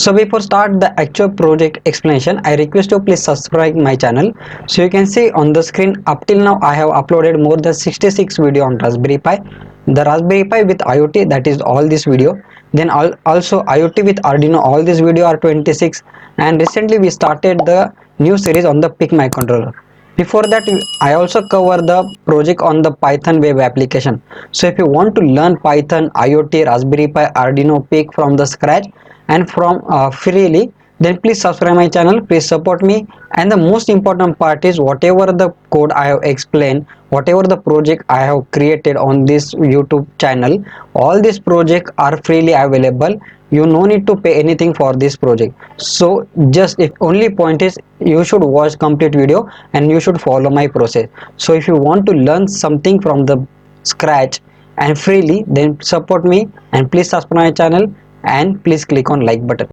So before start the actual project explanation, I request you please subscribe my channel. So you can see on the screen up till now I have uploaded more than 66 video on Raspberry Pi. The Raspberry Pi with IoT, that is all this video. Then also IoT with Arduino, all this video are 26. And recently we started the new series on the PIC microcontroller. Before that I also cover the project on the Python web application. So if you want to learn Python, IoT, Raspberry Pi, Arduino, PIC from the scratch and from freely, then please subscribe my channel, please support me. And the most important part is whatever the code I have explained, whatever the project I have created on this YouTube channel, all these projects are freely available. You no need to pay anything for this project. So just if only point is you should watch complete video and you should follow my process. So if you want to learn something from the scratch and freely, then support me and please subscribe my channel and please click on like button.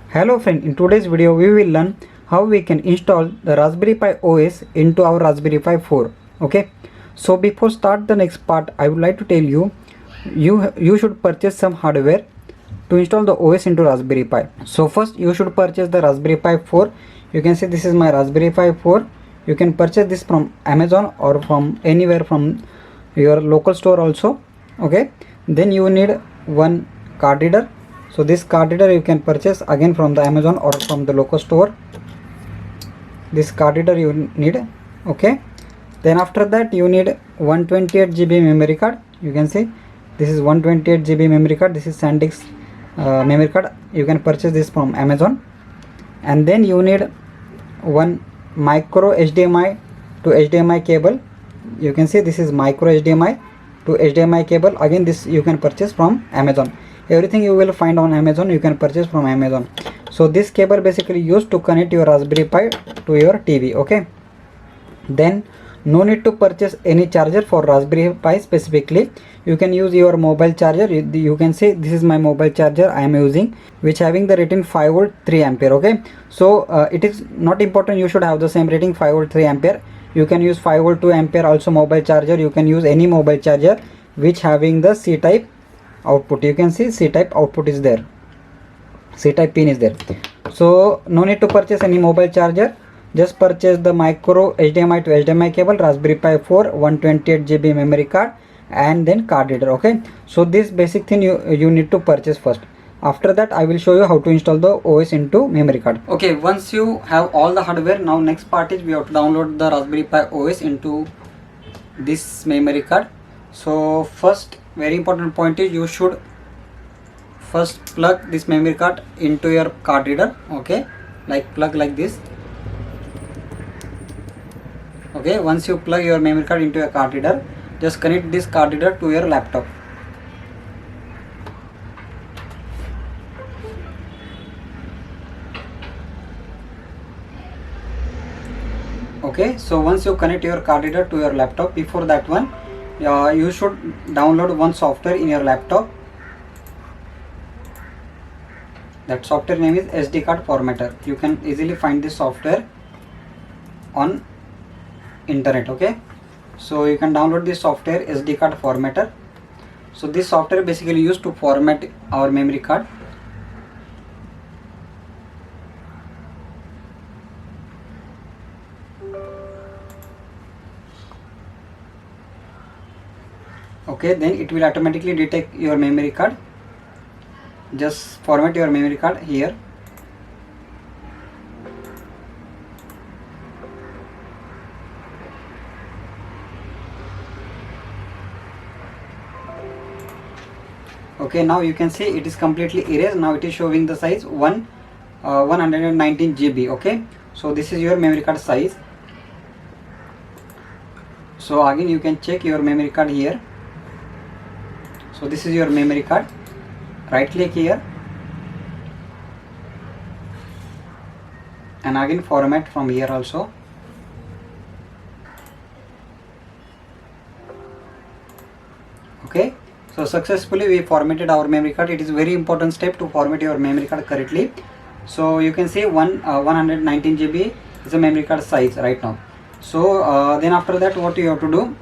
Hello friend, in today's video we will learn how we can install the Raspberry Pi OS into our Raspberry Pi 4. Okay, so before start the next part, I would like to tell you you should purchase some hardware to install the OS into Raspberry Pi. So first you should purchase the Raspberry Pi 4. You can see this is my Raspberry Pi 4. You can purchase this from Amazon or from anywhere from your local store also. Okay, then you need one card reader. So this card reader you can purchase again from the Amazon or from the local store. This card reader you need. Okay, then after that you need 128 GB memory card. You can see this is 128 GB memory card. This is SanDisk memory card. You can purchase this from Amazon. And then you need one micro HDMI to HDMI cable. You can see this is micro HDMI to HDMI cable. Again this you can purchase from Amazon. Everything you will find on Amazon, you can purchase from Amazon. So this cable basically used to connect your Raspberry Pi to your TV. Okay, then no need to purchase any charger for Raspberry Pi specifically. You can use your mobile charger. You can see this is my mobile charger I am using, which having the rating 5 volt 3 ampere. Okay, so it is not important you should have the same rating 5 volt 3 ampere. You can use 5 volt 2 ampere also mobile charger. You can use any mobile charger which having the C type output. You can see C type output is there, C type pin is there. So no need to purchase any mobile charger. Just purchase the micro HDMI to HDMI cable, Raspberry Pi 4, 128 GB memory card, and then card reader. Okay, so this basic thing you need to purchase first. After that I will show you how to install the OS into memory card. Okay, once you have all the hardware, now next part is we have to download the Raspberry Pi OS into this memory card. So first very important point is you should first plug this memory card into your card reader. Okay, like plug like this. Okay, once you plug your memory card into your card reader, just connect this card reader to your laptop. Okay, so once you connect your card reader to your laptop, before that one you should download one software in your laptop. That software name is SD card formatter. You can easily find this software on internet. Okay, so you can download this software SD card formatter. So this software basically used to format our memory card. Okay, then it will automatically detect your memory card. Just format your memory card here. Okay, now you can see it is completely erased. Now it is showing the size 119 GB. Okay, so this is your memory card size. So again you can check your memory card here. So this is your memory card. Right click here and again format from here also. Okay, so successfully we formatted our memory card. It is very important step to format your memory card correctly. So you can see 119 GB is a memory card size right now. So then after that what you have to do,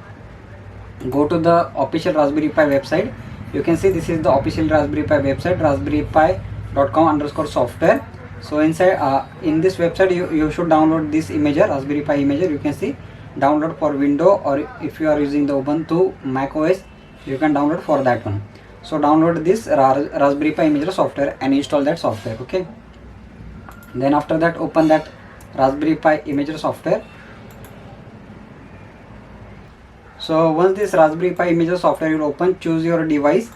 go to the official Raspberry Pi website. You can see this is the official Raspberry Pi website, Raspberry Pi .com/software. So inside in this website you should download this imager, Raspberry Pi imager. You can see download for Windows, or if you are using the Ubuntu Mac OS, you can download for that one. So download this Raspberry Pi imager software and install that software. Okay, then after that open that Raspberry Pi imager software. So once this Raspberry Pi imager software will open, choose your device.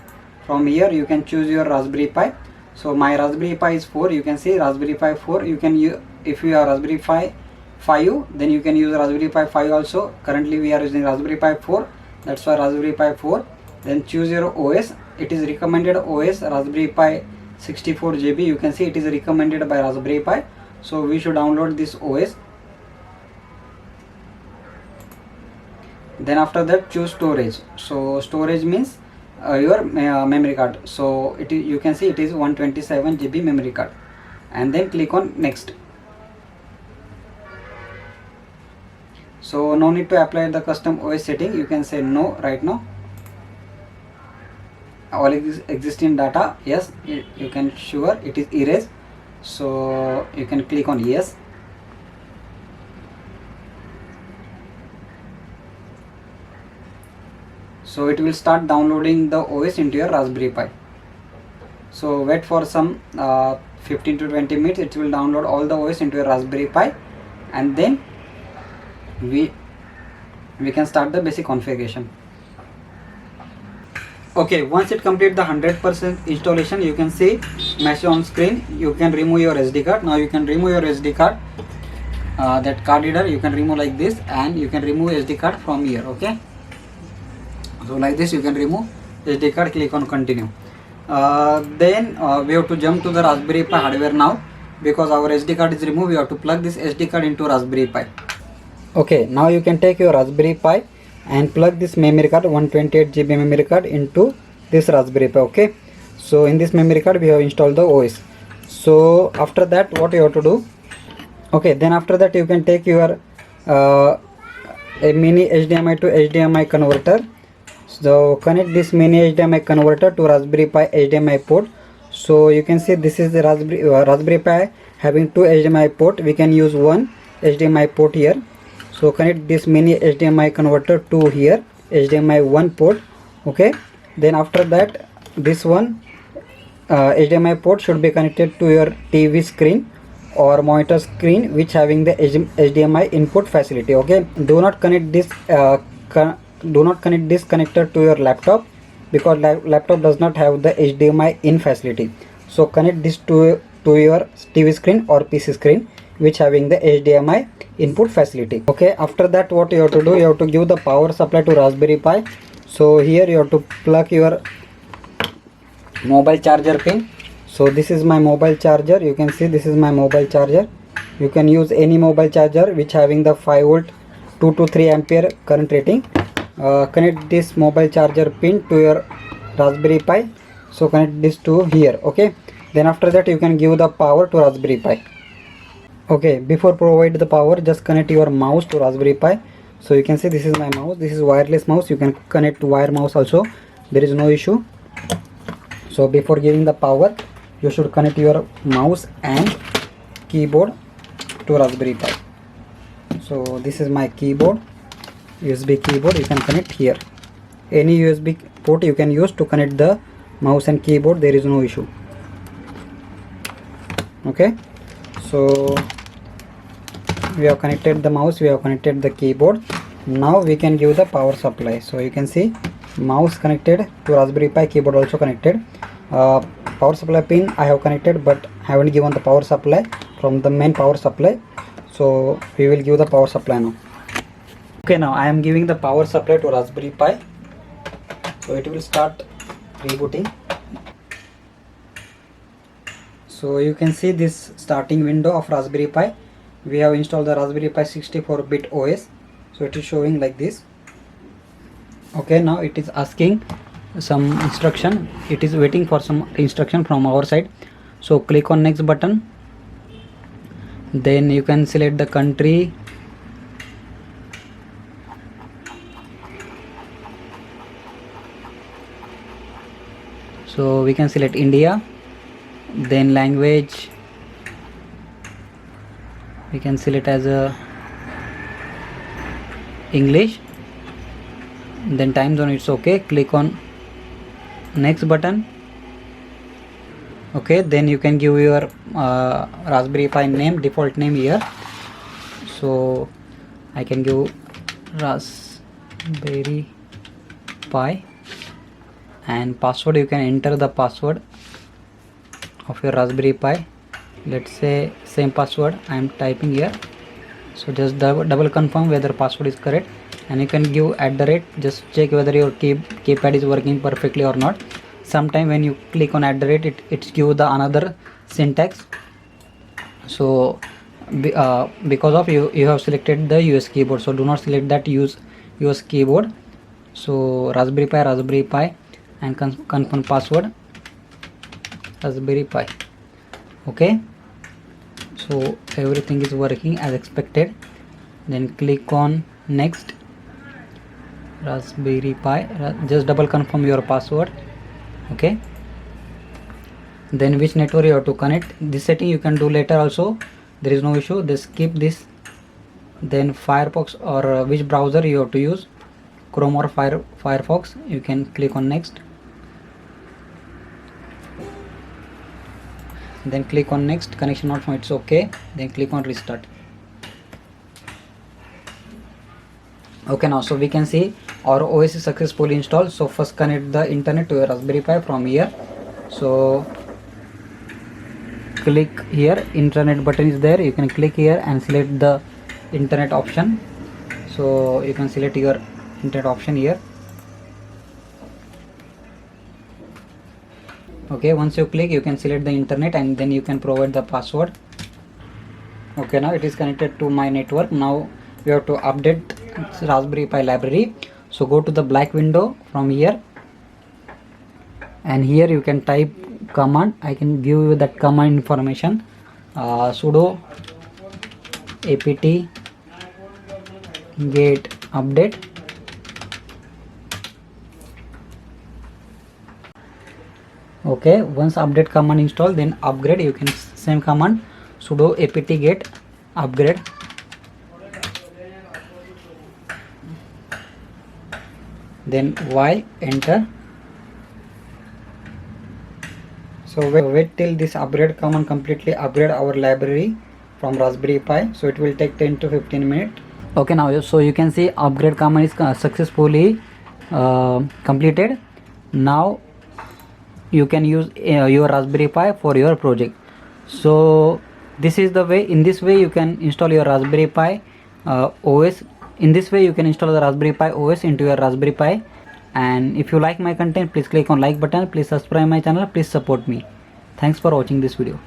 From here you can choose your Raspberry Pi. So my Raspberry Pi is 4. You can see Raspberry Pi 4. You can use, if you are Raspberry Pi 5, then you can use Raspberry Pi 5 also. Currently we are using Raspberry Pi 4, that's why Raspberry Pi 4. Then choose your OS. It is recommended OS Raspberry Pi 64 GB. You can see it is recommended by Raspberry Pi, so we should download this OS. Then after that choose storage. So storage means your memory card. So it is, you can see it is 127 GB memory card, and then click on next. So no need to apply the custom OS setting. You can say no right now. All existing data, yes. You can sure it is erased, so you can click on yes. So it will start downloading the OS into your Raspberry Pi. So wait for some 15 to 20 minutes. It will download all the OS into your Raspberry Pi, and then we can start the basic configuration. Okay, once it complete the 100% installation, you can see message on screen. You can remove your SD card. Now you can remove your SD card. That card reader you can remove like this, and you can remove SD card from here. Okay, so like this you can remove SD card. Click on continue. Then we have to jump to the Raspberry Pi hardware now, because our SD card is removed. We have to plug this SD card into Raspberry Pi. Okay, now you can take your Raspberry Pi and plug this memory card, 128 GB memory card, into this Raspberry Pi. Okay, so in this memory card we have installed the OS. So after that what you have to do, okay, then after that you can take your a mini HDMI to HDMI converter. So connect this mini HDMI converter to Raspberry Pi HDMI port. So you can see this is the Raspberry Pi having two HDMI port. We can use one HDMI port here. So connect this mini HDMI converter to here, HDMI 1 port. Okay, then after that this one HDMI port should be connected to your TV screen or monitor screen which having the HDMI input facility. Okay, do not connect this connector to your laptop, because laptop does not have the HDMI in facility. So connect this to your TV screen or PC screen which having the HDMI input facility. Okay, after that what you have to do, you have to give the power supply to Raspberry Pi. So here you have to plug your mobile charger pin. So this is my mobile charger. You can see this is my mobile charger. You can use any mobile charger which having the 5 volt 2 to 3 ampere current rating. Connect this mobile charger pin to your Raspberry Pi. So connect this to here. Okay, then after that you can give the power to Raspberry Pi. Okay, before provide the power, just connect your mouse to Raspberry Pi. So you can see this is my mouse. This is wireless mouse. You can connect wire mouse also, there is no issue. So before giving the power, you should connect your mouse and keyboard to Raspberry Pi. So this is my keyboard, USB keyboard. You can connect here. Any USB port you can use to connect the mouse and keyboard, there is no issue. Okay, so we have connected the mouse, we have connected the keyboard. Now we can give the power supply. So you can see mouse connected to Raspberry Pi, keyboard also connected. Power supply pin I have connected, but haven't given the power supply from the main power supply. So we will give the power supply now. Okay, now I am giving the power supply to Raspberry Pi. So it will start rebooting. So you can see this starting window of Raspberry Pi. We have installed the Raspberry Pi 64-bit OS. So it is showing like this. Okay, now it is asking some instruction. It is waiting for some instruction from our side. So click on next button. Then you can select the country. So we can select India. then language we can select as a English, then time zone it's okay. Click on next button. Okay, then you can give your Raspberry Pi name, default name here. So I can give Raspberry Pi, and password you can enter the password of your Raspberry Pi. Let's say same password I am typing here. So just double confirm whether password is correct, and you can give @ just check whether your keypad is working perfectly or not. Sometime when you click on @ it's give the another syntax. So because of you have selected the US keyboard, so do not select that use US keyboard. So Raspberry Pi and confirm password Raspberry Pi. Okay, so everything is working as expected. Then click on next. Raspberry Pi, just double confirm your password. Okay, then which network you have to connect, this setting you can do later also, there is no issue. Just skip this. Then Firefox or which browser you have to use, Chrome or Firefox, you can click on next. Then click on next. Connection not found, it's okay. Then click on restart. Okay, now so we can see our OS is successfully installed. So first connect the internet to your Raspberry Pi from here. So click here, internet button is there, you can click here and select the internet option. So you can select your internet option here. Okay, once you click you can select the internet and then you can provide the password. Okay, now it is connected to my network. Now we have to update Raspberry Pi library. So go to the black window from here, and here you can type command. I can give you that command information. Sudo apt get update. Okay, once update command installed, then upgrade you can same command sudo apt get upgrade. Then while enter. So wait till this upgrade command completely upgrade our library from Raspberry Pi. So it will take 10 to 15 minutes. Okay, now so you can see upgrade command is successfully completed. Now you can use your Raspberry Pi for your project. So this is the way. In this way you can install your Raspberry Pi OS. In this way you can install the Raspberry Pi OS into your Raspberry Pi. And if you like my content, please click on like button, please subscribe my channel, please support me. Thanks for watching this video.